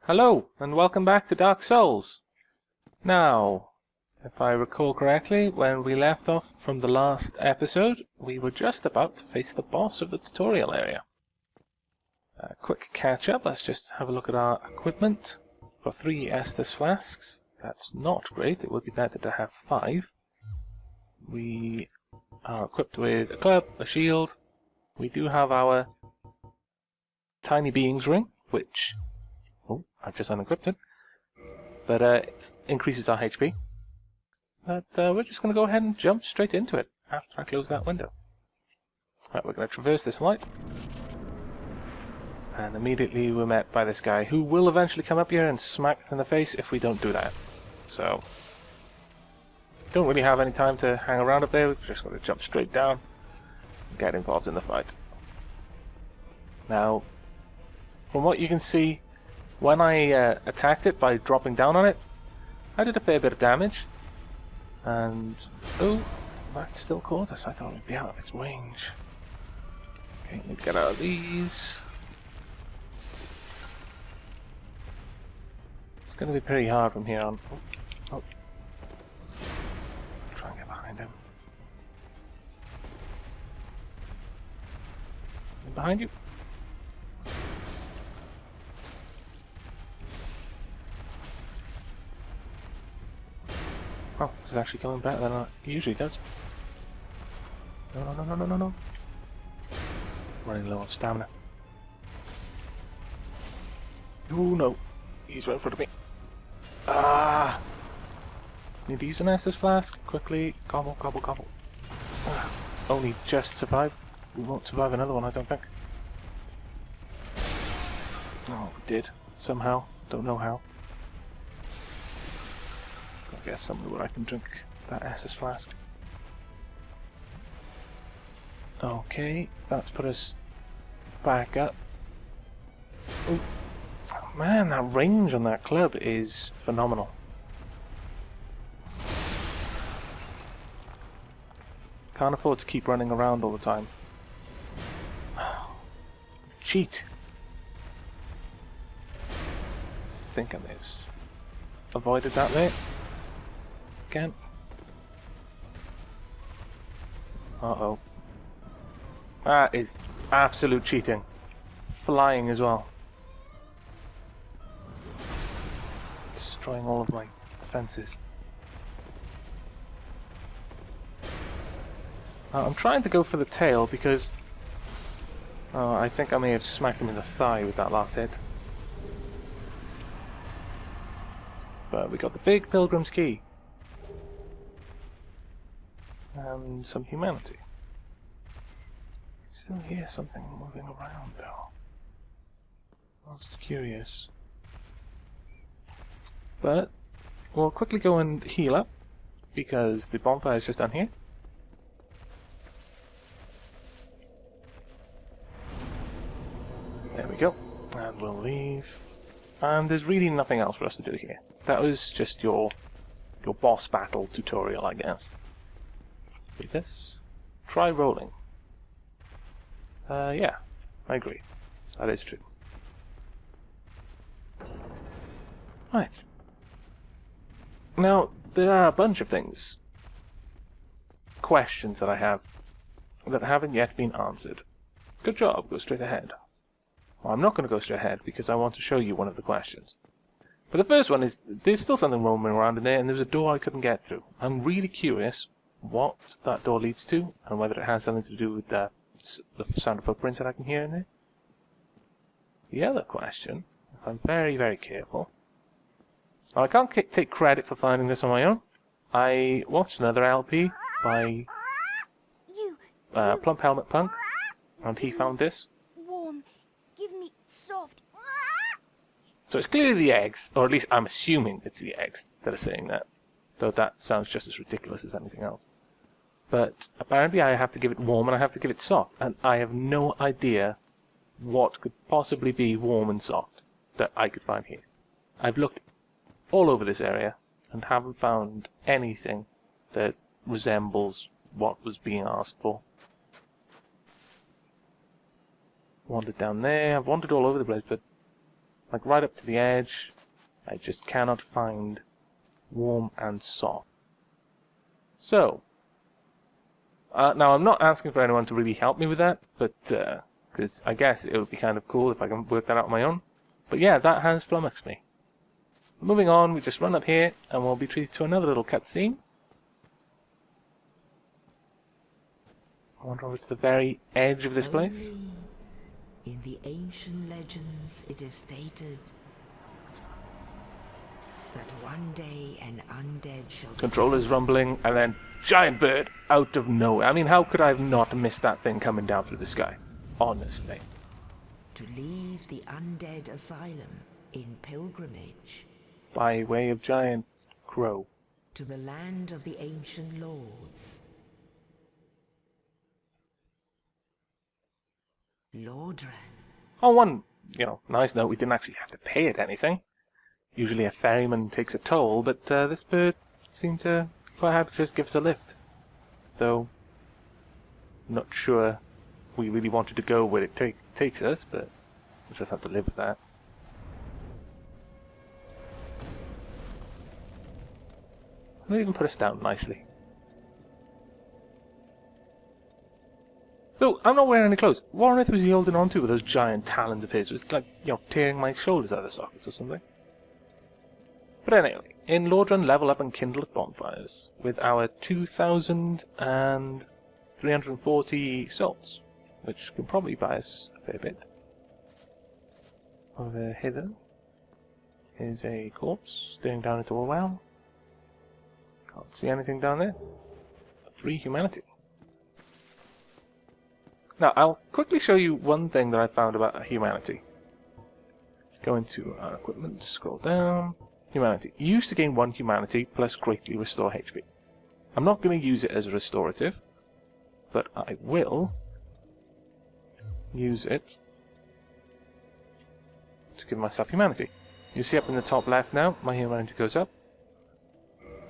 Hello, and welcome back to Dark Souls. Now, if I recall correctly, when we left off from the last episode, we were just about to face the boss of the tutorial area. A quick catch up, let's just have a look at our equipment. We've got 3 Estus flasks. That's not great, it would be better to have 5. We are equipped with a club, a shield. We do have our Tiny Beings ring, which... oh, I've just unequipped it. But it increases our HP. But we're just going to go ahead and jump straight into it after I close that window. Right, we're going to traverse this light. And immediately we're met by this guy who will eventually come up here and smack us in the face if we don't do that. So, don't really have any time to hang around up there. We're just going to jump straight down and get involved in the fight. Now, from what you can see, when I attacked it by dropping down on it, I did a fair bit of damage. And, oh, that still caught us. I thought we'd be out of its range. Okay, need to get out of these. It's going to be pretty hard from here on. Oh. Try and get behind him. Behind you. Oh, this is actually going better than it usually does. No. Running low on stamina. Oh no, he's right in front of me. Ah! Need to use an Estus flask. Quickly, gobble. Ah, only just survived. We won't survive another one, I don't think. Oh, we did. Somehow. Don't know how. Gotta get somewhere where I can drink that Estus flask. Okay, that's put us back up. Ooh. Oh, man, that range on that club is phenomenal. Can't afford to keep running around all the time. Cheat. I think I may have avoided that there. Again. Uh-oh. That is absolute cheating. Flying as well. Destroying all of my defenses. I'm trying to go for the tail because I think I may have smacked him in the thigh with that last hit. But we got the big Pilgrim's Key. And some humanity. I still hear something moving around though. Most curious. But we'll quickly go and heal up because the bonfire is just down here. There we go. And we'll leave. And there's really nothing else for us to do here. That was just your boss battle tutorial, I guess. Do this. Try rolling. Yeah, I agree. That is true. Right. Now, there are a bunch of things. Questions that I have that haven't yet been answered. Good job, go straight ahead. Well, I'm not going to go straight ahead because I want to show you one of the questions. But the first one is, there's still something roaming around in there and there's a door I couldn't get through. I'm really curious what that door leads to and whether it has something to do with the sound of footprints that I can hear in there. The other question, if I'm very, very careful... Now, I can't take credit for finding this on my own. I watched another LP by Plump Helmet Punk, and he found this. Warm. Give me soft. So it's clearly the eggs, or at least I'm assuming it's the eggs that are saying that. Though that sounds just as ridiculous as anything else. But apparently I have to give it warm and I have to give it soft. And I have no idea what could possibly be warm and soft that I could find here. I've looked all over this area and haven't found anything that resembles what was being asked for. Wandered down there, I've wandered all over the place, but like right up to the edge. I just cannot find warm and soft. So, now I'm not asking for anyone to really help me with that, but because I guess it would be kind of cool if I can work that out on my own. But yeah, that has flummoxed me. Moving on, we just run up here and we'll be treated to another little cutscene. I wander over to the very edge of this place. In the ancient legends, it is stated that one day an undead shall... Controller's rumbling, and then giant bird out of nowhere. I mean, how could I have not missed that thing coming down through the sky? Honestly. To leave the Undead Asylum in pilgrimage. By way of giant crow. To the land of the ancient lords. Lordran. On one, nice note, we didn't actually have to pay it anything. Usually a ferryman takes a toll, but this bird seemed to be quite happy to just give us a lift. Though, not sure we really wanted to go where it takes us, but we'll just have to live with that. I'll even put us down nicely. Though, I'm not wearing any clothes. What on earth was he holding on to with those giant talons of his? It was like, tearing my shoulders out of the sockets or something. But anyway, in Lordran, level up and kindle at bonfires with our 2,340 souls, which can probably buy us a fair bit. Over hither is a corpse staring down into a well. Can't see anything down there. 3 humanity. Now, I'll quickly show you one thing that I found about humanity. Go into our equipment, scroll down. Humanity. You used to gain 1 humanity plus greatly restore HP. I'm not going to use it as a restorative, but I will use it to give myself humanity. You see up in the top left now, my humanity goes up.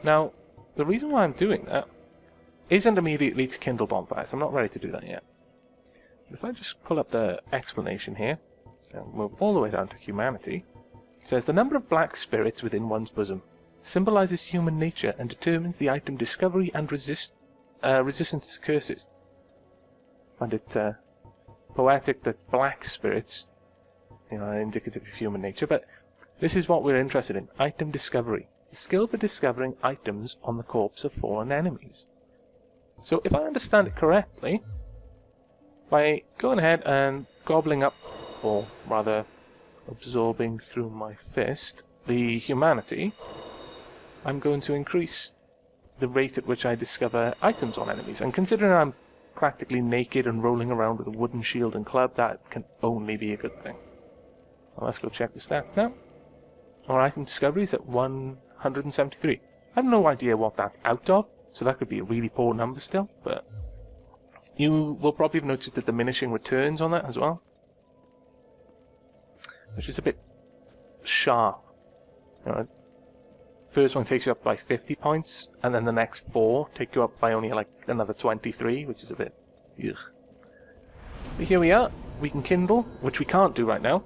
Now, the reason why I'm doing that isn't immediately to kindle bonfires. I'm not ready to do that yet. If I just pull up the explanation here, and move all the way down to humanity, it says the number of black spirits within one's bosom symbolizes human nature and determines the item discovery and resistance to curses. I find it poetic that black spirits, are indicative of human nature, but this is what we're interested in: item discovery, the skill for discovering items on the corpse of fallen enemies. So, if I understand it correctly, by going ahead and gobbling up, or rather absorbing through my fist, the humanity, I'm going to increase the rate at which I discover items on enemies. And considering I'm practically naked and rolling around with a wooden shield and club, that can only be a good thing. Well, let's go check the stats now. Our item discovery is at 173. I have no idea what that's out of, so that could be a really poor number still, but you will probably have noticed the diminishing returns on that as well, which is a bit sharp. First one takes you up by 50 points, and then the next 4 take you up by only like another 23, which is a bit ugh. But here we are. We can kindle, which we can't do right now.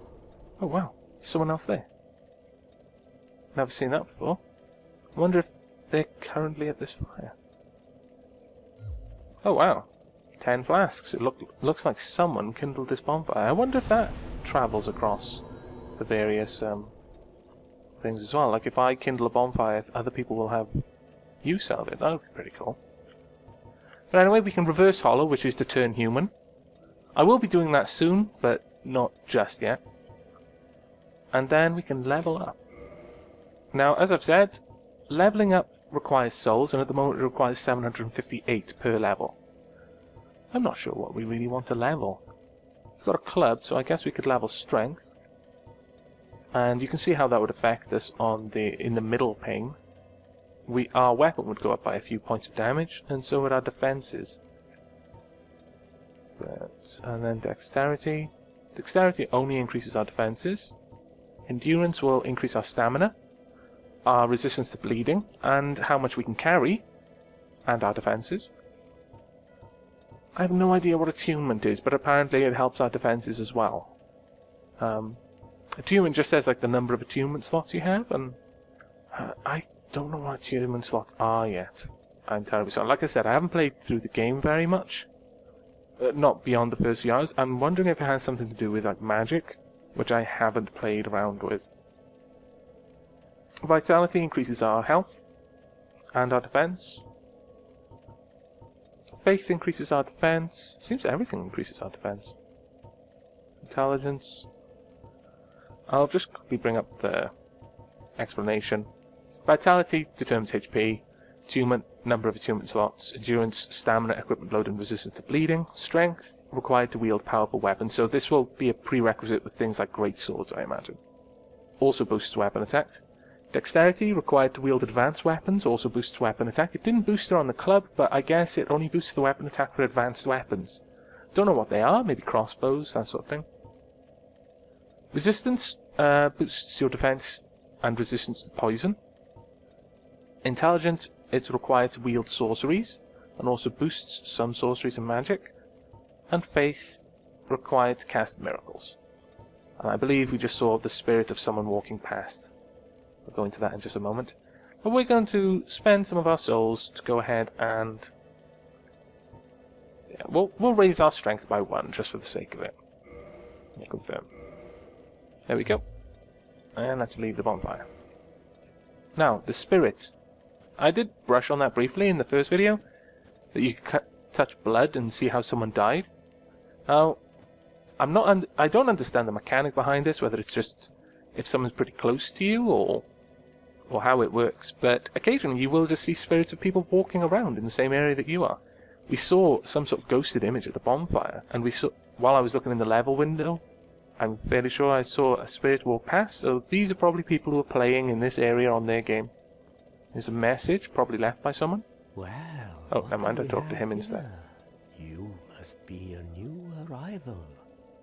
Oh wow, there's someone else there. Never seen that before. I wonder if they're currently at this fire. Oh wow. 10 flasks. It looks like someone kindled this bonfire. I wonder if that travels across the various things as well. Like if I kindle a bonfire, other people will have use of it. That would be pretty cool. But anyway, we can reverse hollow, which is to turn human. I will be doing that soon, but not just yet. And then we can level up. Now, as I've said, leveling up requires souls, and at the moment it requires 758 per level. I'm not sure what we really want to level. We've got a club, so I guess we could level strength. And you can see how that would affect us on in the middle pane. Our weapon would go up by a few points of damage, and so would our defenses. And then dexterity. Dexterity only increases our defenses. Endurance will increase our stamina, our resistance to bleeding, and how much we can carry, and our defenses. I have no idea what attunement is, but apparently it helps our defenses as well. Attunement just says like the number of attunement slots you have, and I don't know what attunement slots are yet. I'm terribly sorry. Like I said, I haven't played through the game very much. Not beyond the first few hours. I'm wondering if it has something to do with like magic, which I haven't played around with. Vitality increases our health and our defense. Faith increases our defense. It seems everything increases our defense. Intelligence. I'll just quickly bring up the explanation. Vitality determines HP. Attunement, number of attunement slots. Endurance, stamina, equipment load, and resistance to bleeding. Strength, required to wield powerful weapons. So this will be a prerequisite with things like great swords, I imagine. Also boosts weapon attack. Dexterity, required to wield advanced weapons, also boosts weapon attack. It didn't boost it on the club, but I guess it only boosts the weapon attack for advanced weapons. Don't know what they are, maybe crossbows, that sort of thing. Resistance, boosts your defense and resistance to poison. Intelligence, it's required to wield sorceries, and also boosts some sorceries and magic. And Faith, required to cast miracles. And I believe we just saw the spirit of someone walking past. We'll go into that in just a moment. But we're going to spend some of our souls to go ahead and... yeah, we'll raise our strength by 1, just for the sake of it. I'll confirm. There we go. And let's leave the bonfire. Now, the spirits. I did brush on that briefly in the first video, that you could touch blood and see how someone died. Now, I don't understand the mechanic behind this, whether it's just if someone's pretty close to you or how it works, but occasionally you will just see spirits of people walking around in the same area that you are. We saw some sort of ghosted image at the bonfire, and we saw, while I was looking in the level window, I'm fairly sure I saw a spirit walk past, so these are probably people who are playing in this area on their game. There's a message, probably left by someone. Well, oh, never mind, I talked to him instead. You must be a new arrival.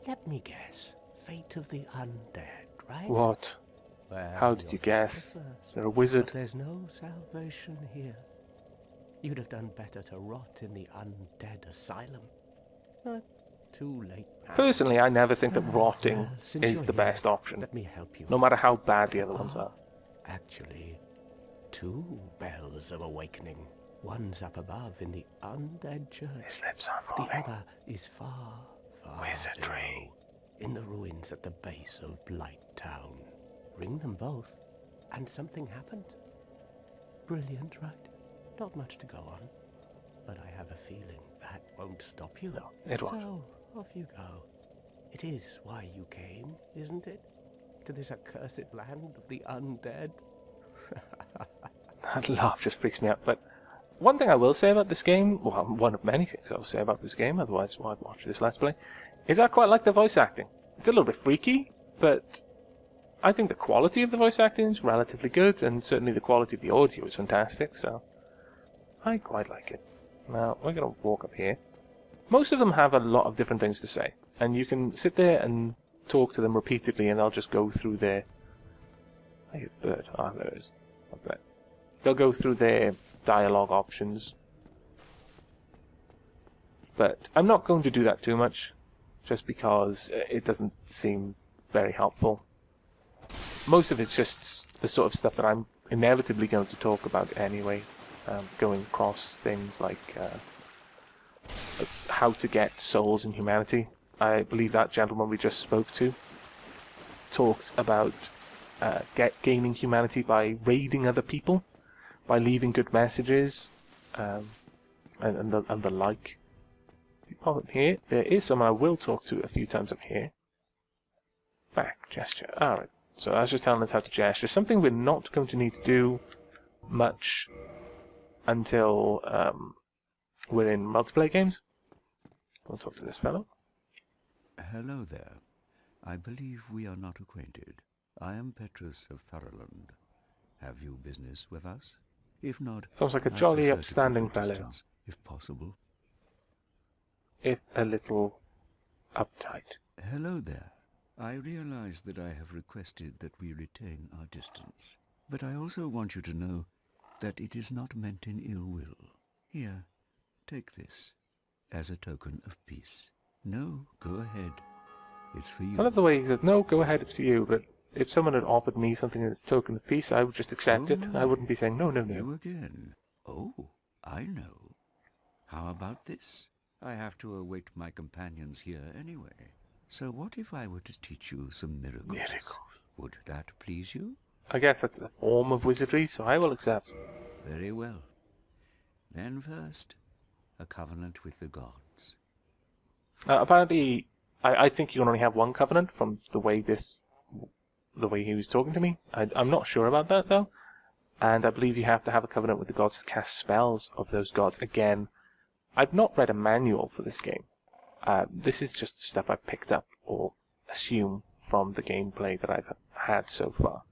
Let me guess. Fate of the undead, right? What? Well, how did you guess? They're a wizard. But there's no salvation here. You'd have done better to rot in the Undead Asylum. But too late now. Personally, I never think that rotting Well, is the best option. Let me help you. No matter how bad the other ones are. Actually, 2 bells of awakening. One's up above in the Undead Church. His lips are The moving. other is far, far Wizardry. below, in the ruins at the base of Blight Town. Ring them both, and something happens. Brilliant, right? Not much to go on, but I have a feeling that won't stop you. No, it won't. So, off you go. It is why you came, isn't it? To this accursed land of the undead? That laugh just freaks me out, but one thing I will say about this game, well, one of many things I'll say about this game, otherwise why'd watch this Let's Play, is I quite like the voice acting. It's a little bit freaky, but I think the quality of the voice acting is relatively good, and certainly the quality of the audio is fantastic, so I quite like it. Now, we're going to walk up here. Most of them have a lot of different things to say, and you can sit there and talk to them repeatedly, and they'll just go through their... I hear a bird. Ah, there it is. Up there. They'll go through their dialogue options. But I'm not going to do that too much, just because it doesn't seem very helpful. Most of it's just the sort of stuff that I'm inevitably going to talk about anyway, going across things like how to get souls in humanity. I believe that gentleman we just spoke to talked about gaining humanity by raiding other people, by leaving good messages, and the like. Up here, there is someone I will talk to a few times up here. Back gesture. Alright, so that's just telling us how to gesture. Something we're not going to need to do much until we're in multiplayer games. We'll talk to this fellow. Hello there. I believe we are not acquainted. I am Petrus of Thorolund. Have you business with us? If not, Sounds like a I jolly, prefer to upstanding keep a fellow. distance, if possible. If a little uptight. Hello there. I realize that I have requested that we retain our distance, but I also want you to know that it is not meant in ill will. Here, take this as a token of peace. No, go ahead. It's for you. I love the way he said, no, go ahead, it's for you, but if someone had offered me something as a token of peace, I would just accept it. I wouldn't be saying, no, no, no. You again. Oh, I know. How about this? I have to await my companions here anyway. So what if I were to teach you some miracles? Miracles. Would that please you? I guess that's a form of wizardry, so I will accept. Very well. Then first, a covenant with the gods. Apparently, I think you can only have one covenant from the way he was talking to me. I'm not sure about that, though. And I believe you have to have a covenant with the gods to cast spells of those gods. Again, I've not read a manual for this game. This is just stuff I've picked up or assume from the gameplay that I've had so far.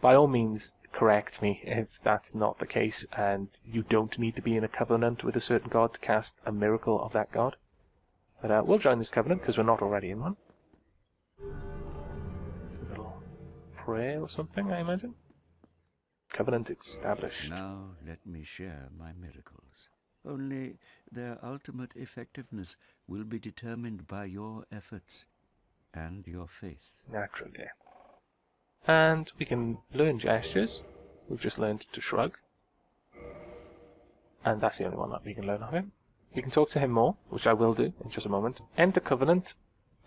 By all means, correct me if that's not the case, and you don't need to be in a covenant with a certain god to cast a miracle of that god. But we'll join this covenant because we're not already in one. It's a little prayer or something, I imagine. Covenant established. Now let me share my miracles. Only their ultimate effectiveness will be determined by your efforts and your faith. Naturally. And we can learn gestures. We've just learned to shrug. And that's the only one that we can learn of him. We can talk to him more, which I will do in just a moment. Enter covenant.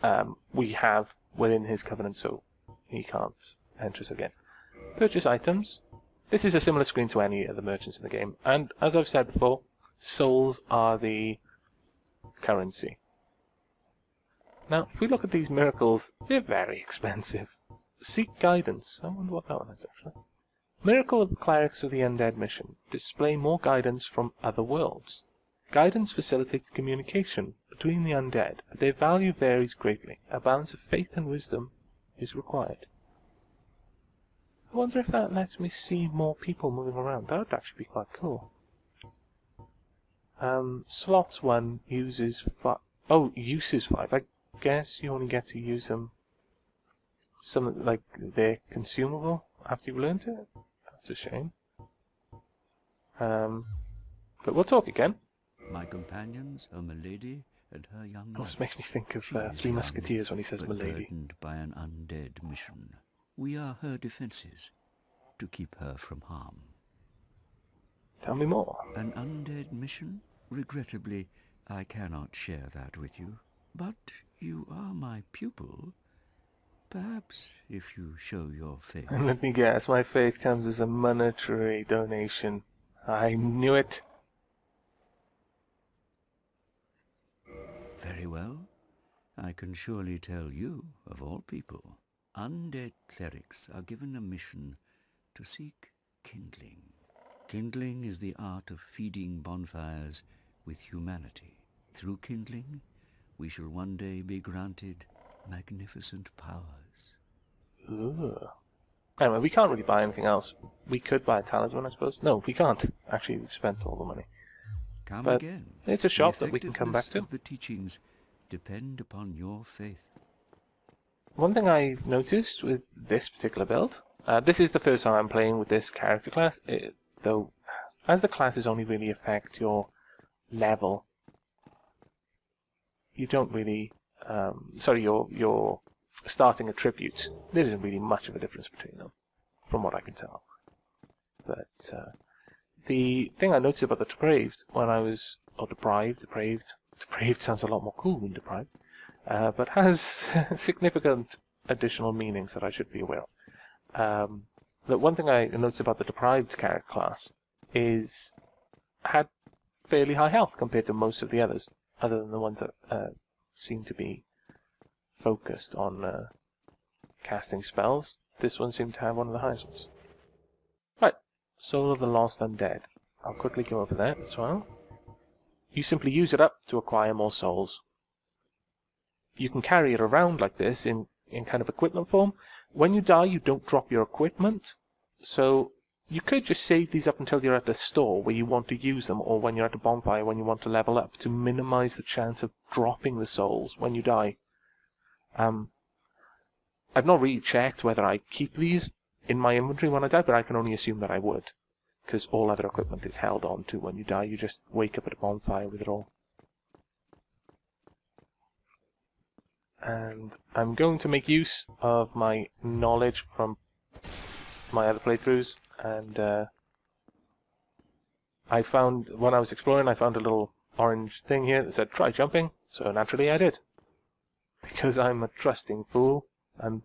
We're in his covenant, so he can't enter us again. Purchase items. This is a similar screen to any of the merchants in the game. And as I've said before, souls are the currency. Now, if we look at these miracles, they're very expensive. Seek guidance. I wonder what that one is, actually. Miracle of the Clerics of the Undead Mission. Display more guidance from other worlds. Guidance facilitates communication between the undead, but their value varies greatly. A balance of faith and wisdom is required. I wonder if that lets me see more people moving around. That would actually be quite cool. Slot 1 uses 5. Oh, uses 5. I guess you only get to use them. Something like they're consumable after you've learned it. That's a shame. But we'll talk again. My companions are Milady and her young Almost knight. makes me think of She is Three young, Musketeers when he says but milady. burdened by an undead mission. We are her defences, to keep her from harm. Tell me more. An undead mission? Regrettably, I cannot share that with you. But you are my pupil. Perhaps if you show your faith. And let me guess, my faith comes as a monetary donation. I knew it. Very well. I can surely tell you, of all people, undead clerics are given a mission to seek kindling. Kindling is the art of feeding bonfires with humanity. Through kindling, we shall one day be granted magnificent powers. Ooh. Anyway, we can't really buy anything else. We could buy a talisman, I suppose. No, we can't. Actually, we've spent all the money. Come But again. it's a shop that we can come back to. The effectiveness of the teachings depend upon your faith. One thing I've noticed with this particular build, this is the first time I'm playing with this character class, though as the classes only really affect your level, you don't really, your starting attributes, there isn't really much of a difference between them, from what I can tell. But the thing I noticed about the depraved when I was, or deprived sounds a lot more cool than deprived, but has significant additional meanings that I should be aware of. The one thing I noticed about the deprived character class is had fairly high health compared to most of the others, other than the ones that seem to be focused on casting spells. This one seemed to have one of the highest ones. Right, Soul of the Lost Undead. I'll quickly go over that as well. You simply use it up to acquire more souls. You can carry it around like this in kind of equipment form. When you die, you don't drop your equipment, so you could just save these up until you're at the store where you want to use them, or when you're at a bonfire when you want to level up, to minimize the chance of dropping the souls when you die. I've not really checked whether I keep these in my inventory when I die, but I can only assume that I would, because all other equipment is held on to when you die. You just wake up at a bonfire with it all. and I'm going to make use of my knowledge from my other playthroughs, and I found, when I was exploring, I found a little orange thing here that said try jumping, so naturally I did. Because I'm a trusting fool, and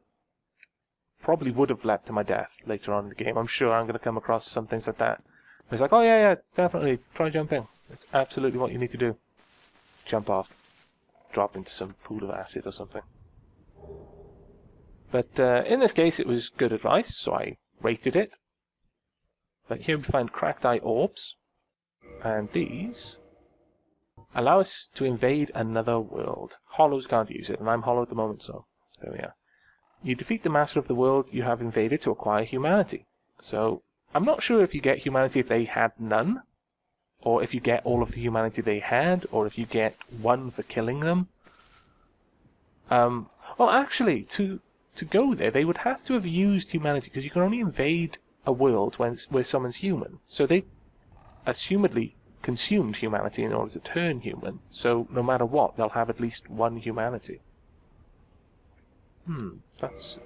probably would have leapt to my death later on in the game. I'm sure I'm going to come across some things like that. It's like, oh yeah, definitely, try jumping. It's absolutely what you need to do. Jump off, drop into some pool of acid or something. But in this case, it was good advice, so I rated it. But here we find cracked eye orbs, and these allow us to invade another world. Hollows can't use it, and I'm hollow at the moment, so there we are. You defeat the master of the world you have invaded to acquire humanity. So, I'm not sure if you get humanity if they had none, or if you get all of the humanity they had, or if you get one for killing them. Well, actually, to go there, they would have to have used humanity, because you can only invade a world where someone's human. So they, assumedly, consumed humanity in order to turn human, so no matter what, they'll have at least one humanity. That's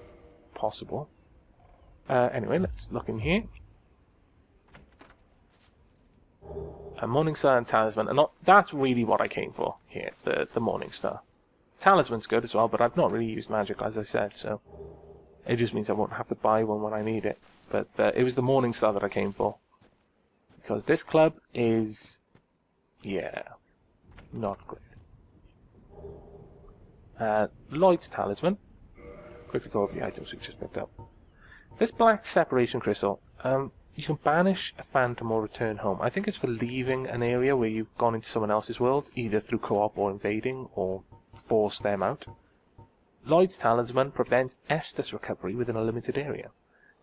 possible. Anyway, let's look in here. A Morning Star and Talisman, and that's really what I came for here, the Morning Star. Talisman's good as well, but I've not really used magic, as I said, so it just means I won't have to buy one when I need it. But it was the Morning Star that I came for. Because this club is, yeah, not great. Lloyd's Talisman. Quickly go over the items we've just picked up. This black separation crystal, you can banish a phantom or return home. I think it's for leaving an area where you've gone into someone else's world, either through co-op or invading, or force them out. Lloyd's Talisman prevents Estus recovery within a limited area.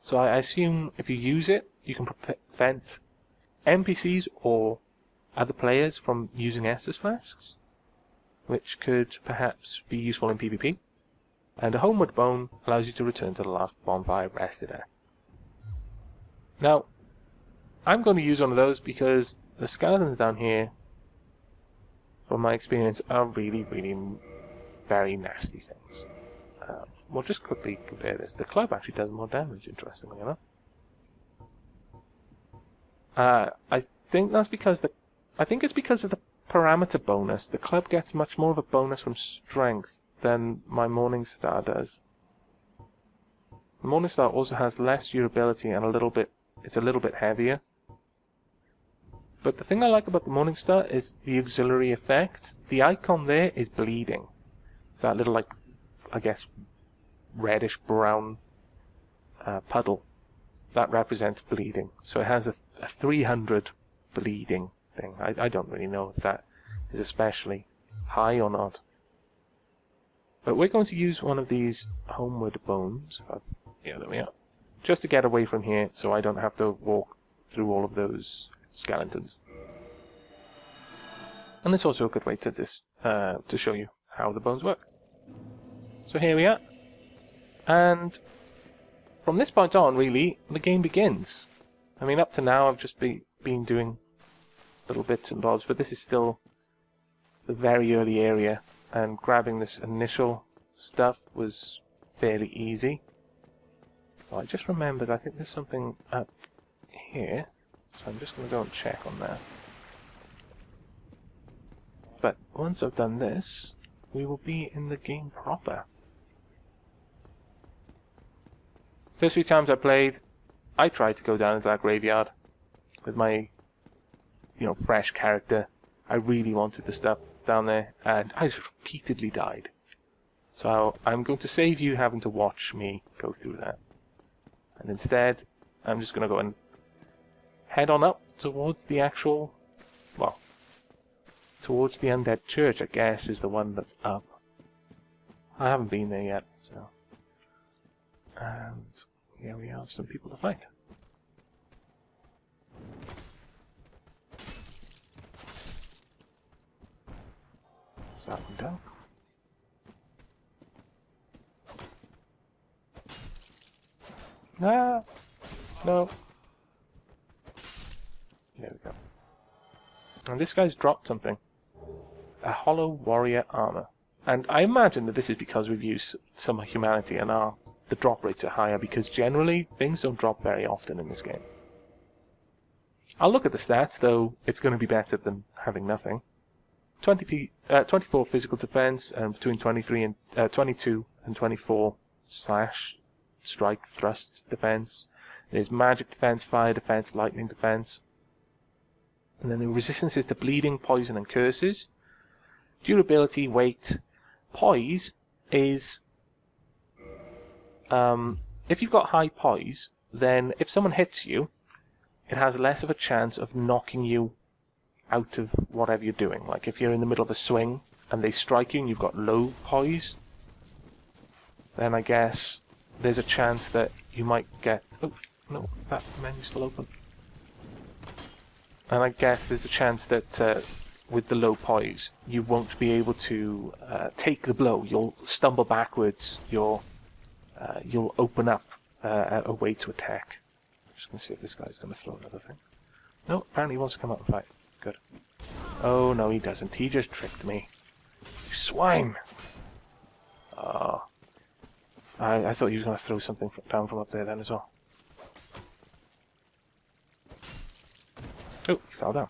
So I assume if you use it, you can prevent NPCs or other players from using Estus flasks, which could perhaps be useful in PvP. And a Homeward Bone allows you to return to the last bonfire rested at. Now, I'm going to use one of those because the skeletons down here, from my experience, are really, really very nasty things. We'll just quickly compare this. The club actually does more damage, interestingly enough. I think that's because I think it's because of the parameter bonus. The club gets much more of a bonus from strength than my Morning Star does. The Morning Star also has less durability and it's a little bit heavier. But the thing I like about the Morning Star is the auxiliary effect. The icon there is bleeding. That little, like, I guess, reddish brown puddle. That represents bleeding. So it has a 300 bleeding thing. I don't really know if that is especially high or not. But we're going to use one of these Homeward Bones. Yeah, there we are. Just to get away from here so I don't have to walk through all of those skeletons. And it's also a good way to show you how the bones work. So here we are. And from this point on, really, the game begins. I mean, up to now I've just been doing little bits and bobs, but this is still the very early area, and grabbing this initial stuff was fairly easy. Well, I just remembered, I think there's something up here, so I'm just going to go and check on that. But once I've done this, we will be in the game proper. First few times I played, I tried to go down into that graveyard with my, fresh character. I really wanted the stuff down there, and I just repeatedly died. So I'm going to save you having to watch me go through that. And instead, I'm just going to go and head on up towards the actual, towards the Undead Church, I guess, is the one that's up. I haven't been there yet, so. And here we have some people to fight. Up and down. No. There we go. And this guy's dropped something. A hollow warrior armor. And I imagine that this is because we've used some humanity and the drop rates are higher, because generally things don't drop very often in this game. I'll look at the stats, though it's going to be better than having nothing. 24 physical defense, and between 22 and 24 slash, strike, thrust defense. There's magic defense, fire defense, lightning defense. And then the resistances to bleeding, poison, and curses. Durability, weight. Poise is... if you've got high poise, then if someone hits you, it has less of a chance of knocking you out of whatever you're doing. Like if you're in the middle of a swing and they strike you and you've got low poise, then I guess there's a chance that you might get... Oh, no, that menu's still open. And I guess there's a chance that with the low poise, you won't be able to take the blow. You'll stumble backwards. You'll open up a way to attack. I'm just going to see if this guy's going to throw another thing. No, apparently he wants to come out and fight. Good. Oh, no, he doesn't. He just tricked me. You swine! Oh. I thought he was going to throw something down from up there then as well. Oh, he fell down.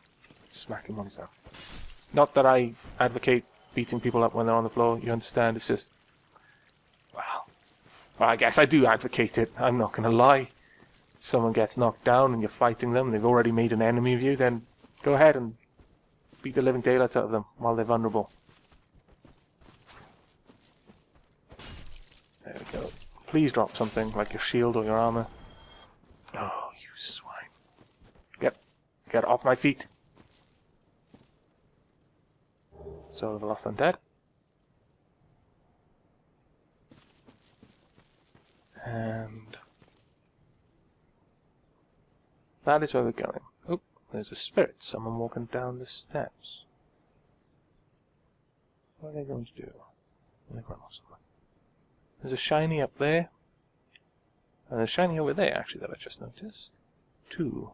Smacking ones down. Not that I advocate beating people up when they're on the floor. You understand? It's just... Well, I guess I do advocate it. I'm not going to lie. If someone gets knocked down and you're fighting them and they've already made an enemy of you, then go ahead and beat the living daylights out of them while they're vulnerable. There we go. Please drop something, like your shield or your armor. Oh, you swine. Get off my feet. Soul of the Lost Undead. And that is where we're going. Oh, there's a spirit. Someone walking down the steps. What are they going to do? They're going off somewhere. There's a shiny up there. And there's a shiny over there, actually, that I just noticed. Two.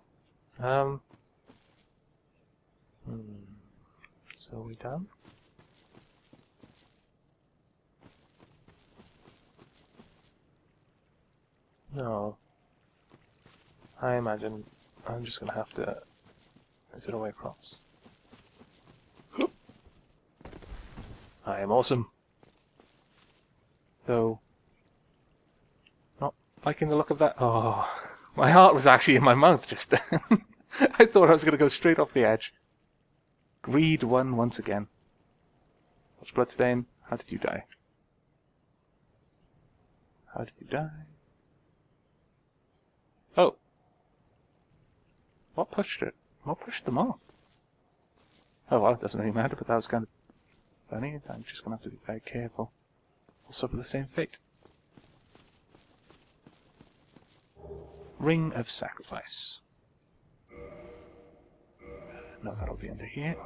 So are we done? No. I imagine I'm just going to have to... Is it a way across? I am awesome. Though... Not liking the look of that... Oh, my heart was actually in my mouth just then. I thought I was going to go straight off the edge. Greed won once again. What's Bloodstain? How did you die? How did you die? Oh. What pushed it? What pushed them off? Oh well, it doesn't really matter, but that was kind of funny. I'm just going to have to be very careful. We'll suffer the same fate. Ring of Sacrifice. No, that'll be under here.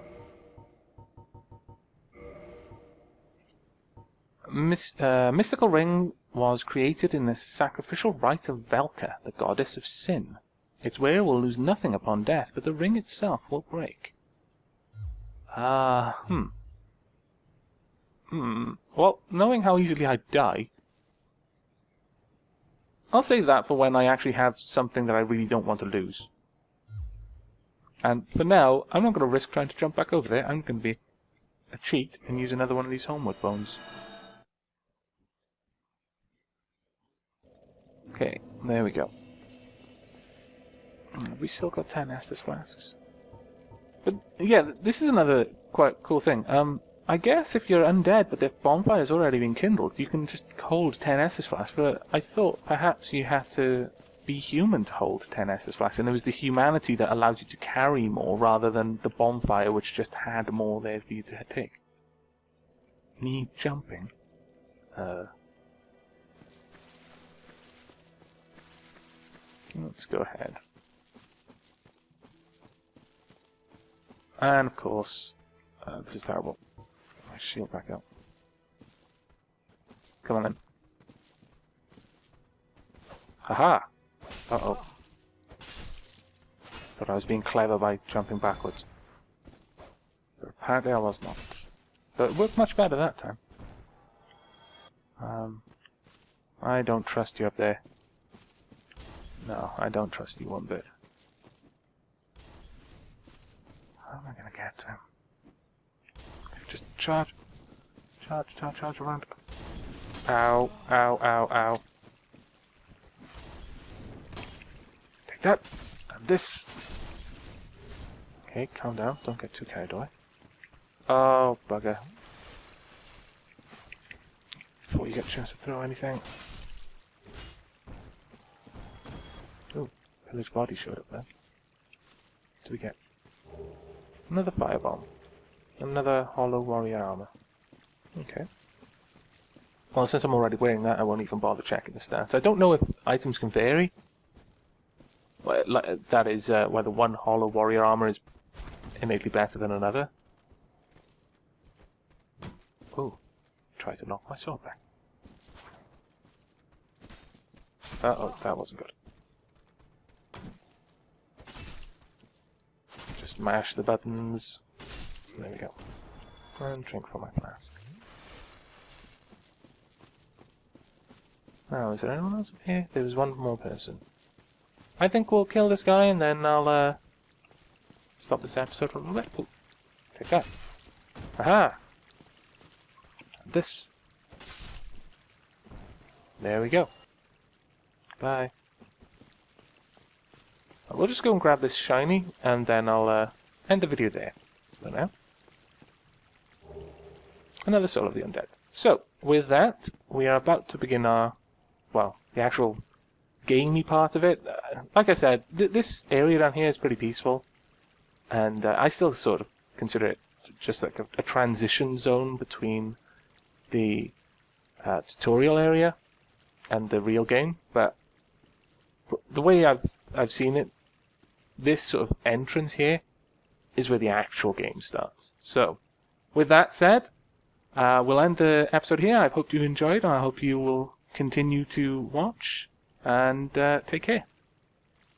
Mystical ring was created in the sacrificial rite of Velka, the goddess of sin. Its wearer will lose nothing upon death, but the ring itself will break. Well, knowing how easily I die, I'll save that for when I actually have something that I really don't want to lose. And for now, I'm not going to risk trying to jump back over there. I'm going to be a cheat and use another one of these homeward bones. Okay, there we go. We still got 10 Estus flasks. But yeah, this is another quite cool thing. I guess if you're undead but the bonfire's already been kindled, you can just hold 10 Estus flasks. But I thought perhaps you had to be human to hold 10 Estus flasks, and it was the humanity that allowed you to carry more rather than the bonfire, which just had more there for you to take. Me jumping. Let's go ahead. And of course, this is terrible. Get my shield back up. Come on then. Haha! Uh-oh. Thought I was being clever by jumping backwards. But apparently I was not. But it worked much better that time. I don't trust you up there. No, I don't trust you one bit. How am I going to get to him? Just charge. Charge around. Ow, ow, ow, ow. Take that! And this! Okay, calm down. Don't get too carried away. Oh, bugger. Before you get a chance to throw anything. Ooh, pillaged body showed up there. What do we get? Another firebomb. Another hollow warrior armor. Okay. Well, since I'm already wearing that, I won't even bother checking the stats. I don't know if items can vary. Well, that is, whether one hollow warrior armor is innately better than another. Ooh. Try to knock my sword back. Uh-oh, that wasn't good. Just mash the buttons. There we go. And drink from my flask. Now, is there anyone else up here? There was one more person. I think we'll kill this guy and then I'll stop this episode for a little bit. Ooh, take that. Aha! This. There we go. Bye. We'll just go and grab this shiny and then I'll end the video there. For now. Another Soul of the Undead. So, with that, we are about to begin our, well, the actual gamey part of it. Like I said, this area down here is pretty peaceful, and I still sort of consider it just like a transition zone between the tutorial area and the real game. But the way I've seen it, this sort of entrance here is where the actual game starts. So, with that said, we'll end the episode here. I hope you enjoyed, and I hope you will continue to watch, and take care.